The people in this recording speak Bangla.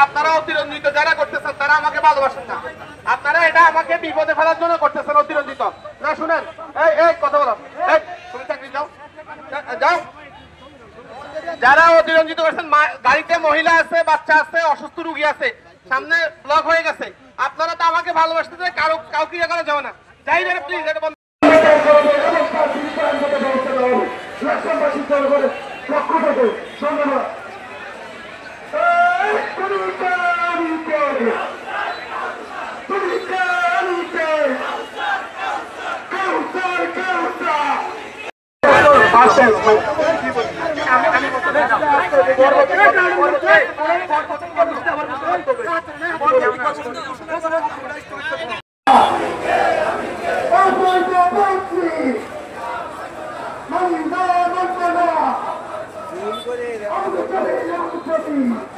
আপনারা অতিরঞ্জিত যারা করতেছেন তারা আমাকে ভালোবাসেন না, আপনারা এটা আমাকে বিপদে ফেলার জন্য করতেছেন অতিরঞ্জিত। না শুনেন, এই কথা বলো, তুমি চাকরি যাও যাও। যারা অতিরঞ্জিত করছেন, গাড়িতে মহিলা আছে, বাচ্চা আছে, অসুস্থ রোগী আছে, সামনে ব্লক হয়ে গেছে, আপনারা তো আমাকে ভালোবাসতে চাই, কাউকে ইয়ে করা যাবে না। যাই না প্লিজ, এটা বন্ধ। I'm